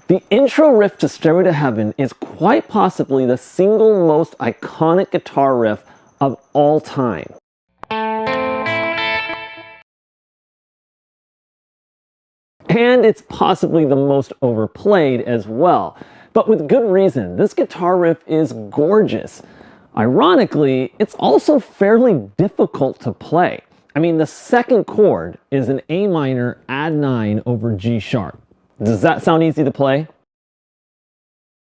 The intro riff to Stairway to Heaven is quite possibly the single most iconic guitar riff of all time. And it's possibly the most overplayed as well. But with good reason. This guitar riff is gorgeous. Ironically, it's also fairly difficult to play. I mean, the second chord is an A minor add 9 over G sharp. Does that sound easy to play?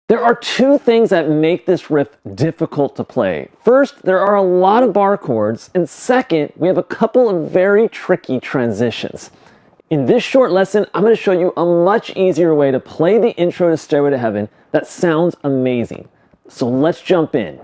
There are two things that make this riff difficult to play. First, there are a lot of bar chords, and second, we have a couple of very tricky transitions. In this short lesson, I'm going to show you a much easier way to play the intro to Stairway to Heaven that sounds amazing. So let's jump in.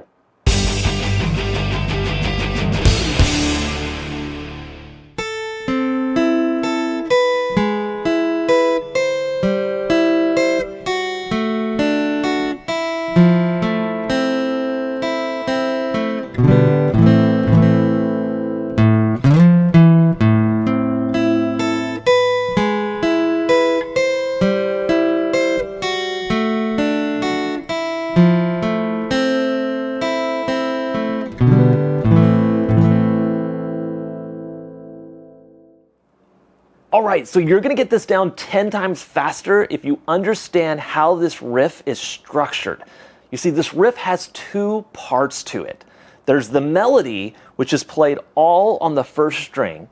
Alright, so you're going to get this down 10 times faster if you understand how this riff is structured. You see, this riff has two parts to it. There's the melody, which is played all on the first string.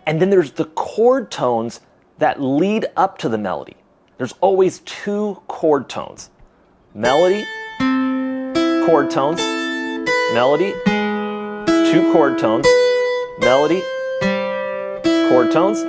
And then there's the chord tones that lead up to the melody. There's always two chord tones. Melody, chord tones, melody, two chord tones, melody, chord tones,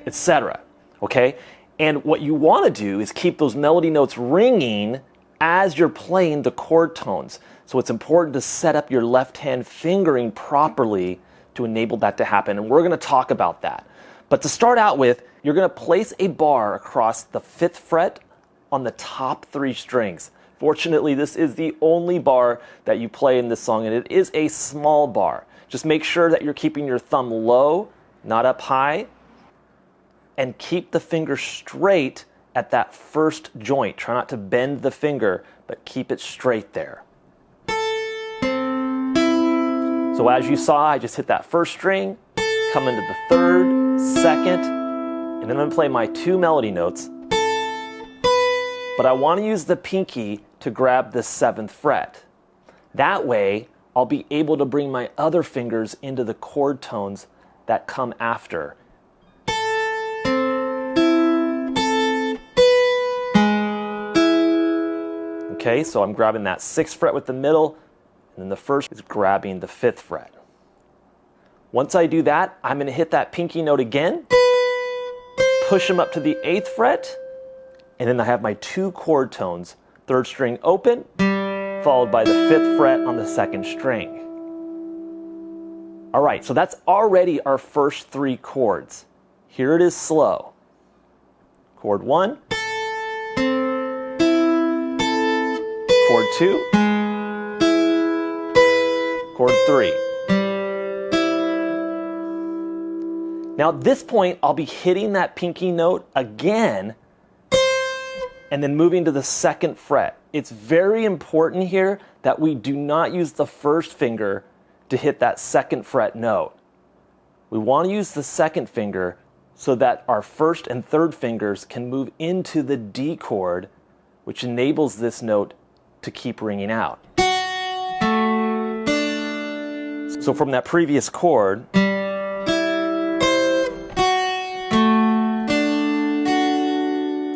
etc. Okay? And what you want to do is keep those melody notes ringing as you're playing the chord tones. So it's important to set up your left hand fingering properly to enable that to happen. And we're going to talk about that. But to start out with, you're going to place a bar across the 5th fret on the top 3 strings. Fortunately, this is the only bar that you play in this song, and it is a small bar. Just make sure that you're keeping your thumb low, not up high, and keep the finger straight at that first joint. Try not to bend the finger, but keep it straight there. So as you saw, I just hit that first string, come into the 3rd, 2nd, and then I'm going to play my 2 melody notes. But I want to use the pinky to grab the 7th fret. That way, I'll be able to bring my other fingers into the chord tones that come after. Okay, so I'm grabbing that 6th fret with the middle, and then the 1st is grabbing the 5th fret. Once I do that, I'm going to hit that pinky note again, push them up to the 8th fret, and then I have my 2 chord tones, 3rd string open, followed by the 5th fret on the 2nd string. Alright, so that's already our first 3 chords. Here it is slow. Chord 1, chord 2, chord 3. Now at this point, I'll be hitting that pinky note again, and then moving to the 2nd fret. It's very important here that we do not use the 1st finger to hit that 2nd fret note. We want to use the 2nd finger so that our 1st and 3rd fingers can move into the D chord, which enables this note to keep ringing out. So from that previous chord,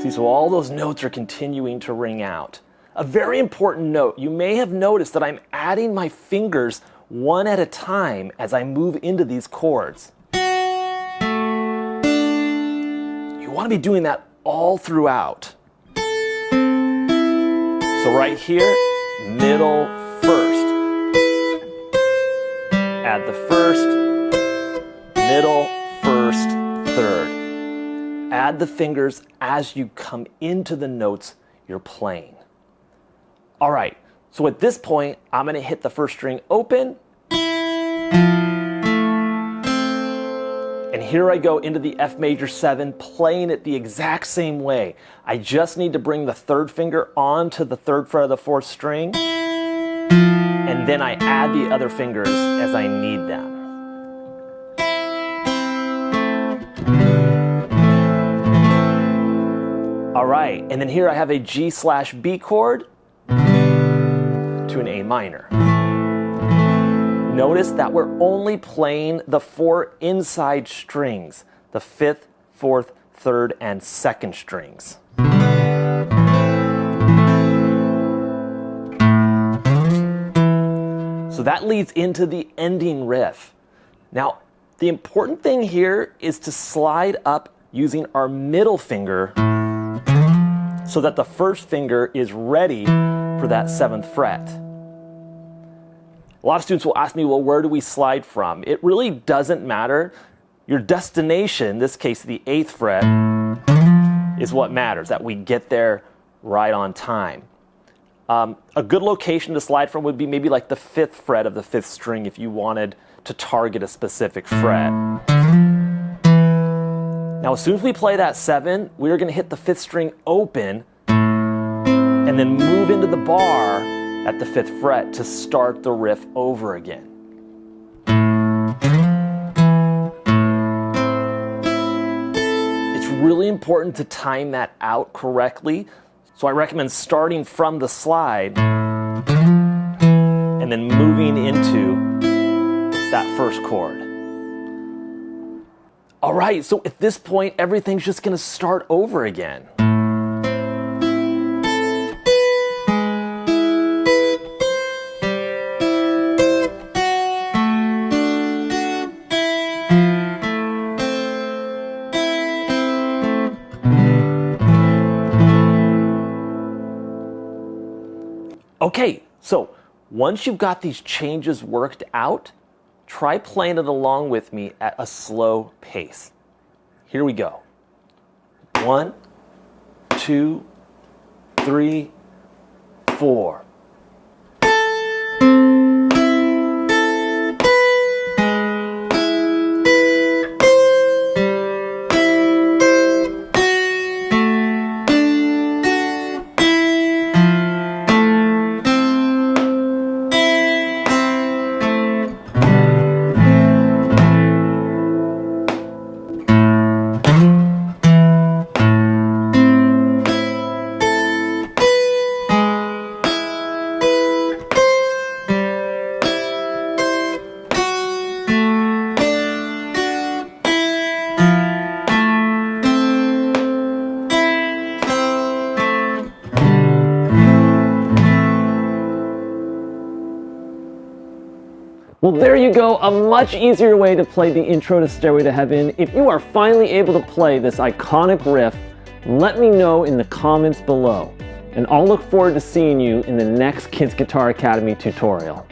see, so all those notes are continuing to ring out. A very important note, you may have noticed that I'm adding my fingers one at a time as I move into these chords. You want to be doing that all throughout. So right here, middle, 1st. Add the 1st, middle, 1st, 3rd. Add the fingers as you come into the notes you're playing. Alright, so at this point, I'm going to hit the 1st string open, And here I go into the F major 7, playing it the exact same way. I just need to bring the 3rd finger onto the 3rd fret of the 4th string, and then I add the other fingers as I need them. All right, and then here I have a G/B chord to an A minor. Notice that we're only playing the 4 inside strings, the 5th, 4th, 3rd, and 2nd strings. So that leads into the ending riff. Now, the important thing here is to slide up using our middle finger so that the 1st finger is ready for that 7th fret. A lot of students will ask me, well, where do we slide from? It really doesn't matter. Your destination, in this case the 8th fret, is what matters, that we get there right on time. A good location to slide from would be maybe like the 5th fret of the 5th string if you wanted to target a specific fret. Now, as soon as we play that 7, we're going to hit the 5th string open and then move into the bar at the 5th fret to start the riff over again. It's really important to time that out correctly, so I recommend starting from the slide and then moving into that 1st chord. All right, so at this point, everything's just going to start over again. Okay, so once you've got these changes worked out, try playing it along with me at a slow pace. Here we go. 1, 2, 3, 4. Well, there you go, a much easier way to play the intro to Stairway to Heaven. If you are finally able to play this iconic riff, let me know in the comments below. And I'll look forward to seeing you in the next Kids Guitar Academy tutorial.